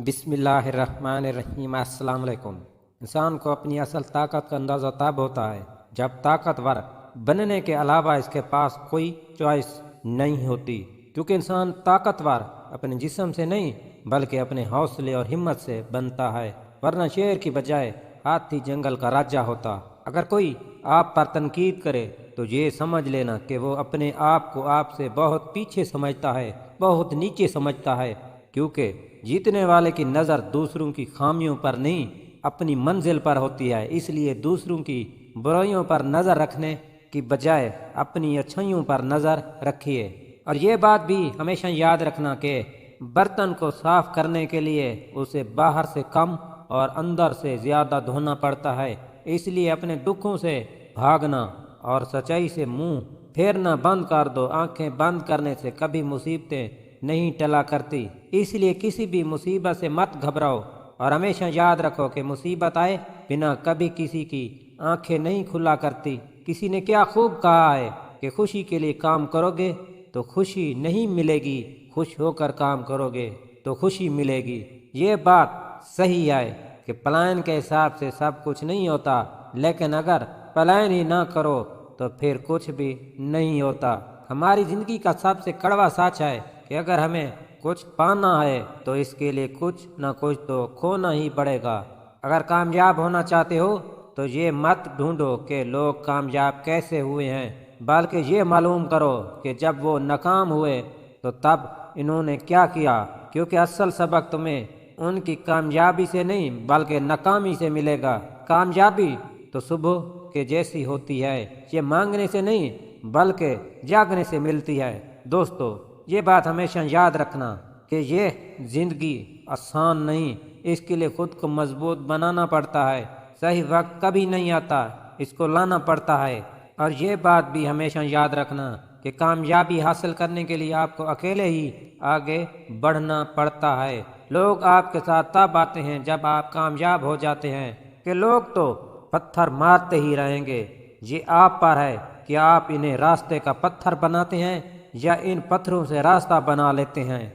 بسم اللہ الرحمن الرحیم۔ السلام علیکم۔ انسان کو اپنی اصل طاقت کا اندازہ تب ہوتا ہے جب طاقتور بننے کے علاوہ اس کے پاس کوئی چوائس نہیں ہوتی، کیونکہ انسان طاقتور اپنے جسم سے نہیں بلکہ اپنے حوصلے اور ہمت سے بنتا ہے، ورنہ شیر کی بجائے ہاتھی جنگل کا راجا ہوتا۔ اگر کوئی آپ پر تنقید کرے تو یہ سمجھ لینا کہ وہ اپنے آپ کو آپ سے بہت پیچھے سمجھتا ہے، بہت نیچے سمجھتا ہے، کیونکہ جیتنے والے کی نظر دوسروں کی خامیوں پر نہیں اپنی منزل پر ہوتی ہے۔ اس لیے دوسروں کی برائیوں پر نظر رکھنے کی بجائے اپنی اچھائیوں پر نظر رکھیے۔ اور یہ بات بھی ہمیشہ یاد رکھنا کہ برتن کو صاف کرنے کے لیے اسے باہر سے کم اور اندر سے زیادہ دھونا پڑتا ہے۔ اس لیے اپنے دکھوں سے بھاگنا اور سچائی سے منہ پھیرنا بند کر دو۔ آنکھیں بند کرنے سے کبھی مصیبتیں نہیں ٹلا کرتی، اس لیے کسی بھی مصیبت سے مت گھبراؤ اور ہمیشہ یاد رکھو کہ مصیبت آئے بنا کبھی کسی کی آنکھیں نہیں کھلا کرتی۔ کسی نے کیا خوب کہا ہے کہ خوشی کے لیے کام کرو گے تو خوشی نہیں ملے گی، خوش ہو کر کام کرو گے تو خوشی ملے گی۔ یہ بات صحیح ہے کہ پلان کے حساب سے سب کچھ نہیں ہوتا، لیکن اگر پلان ہی نہ کرو تو پھر کچھ بھی نہیں ہوتا۔ ہماری زندگی کا سب سے کڑوا سچ ہے کہ اگر ہمیں کچھ پانا ہے تو اس کے لیے کچھ نہ کچھ تو کھونا ہی پڑے گا۔ اگر کامیاب ہونا چاہتے ہو تو یہ مت ڈھونڈو کہ لوگ کامیاب کیسے ہوئے ہیں، بلکہ یہ معلوم کرو کہ جب وہ ناکام ہوئے تو تب انہوں نے کیا کیا، کیونکہ اصل سبق تمہیں ان کی کامیابی سے نہیں بلکہ ناکامی سے ملے گا۔ کامیابی تو صبح کے جیسی ہوتی ہے، یہ مانگنے سے نہیں بلکہ جاگنے سے ملتی ہے۔ دوستو، یہ بات ہمیشہ یاد رکھنا کہ یہ زندگی آسان نہیں، اس کے لیے خود کو مضبوط بنانا پڑتا ہے۔ صحیح وقت کبھی نہیں آتا، اس کو لانا پڑتا ہے۔ اور یہ بات بھی ہمیشہ یاد رکھنا کہ کامیابی حاصل کرنے کے لیے آپ کو اکیلے ہی آگے بڑھنا پڑتا ہے۔ لوگ آپ کے ساتھ تب آتے ہیں جب آپ کامیاب ہو جاتے ہیں، کہ لوگ تو پتھر مارتے ہی رہیں گے۔ یہ آپ پر ہے کہ آپ انہیں راستے کا پتھر بناتے ہیں یا ان پتھروں سے راستہ بنا لیتے ہیں۔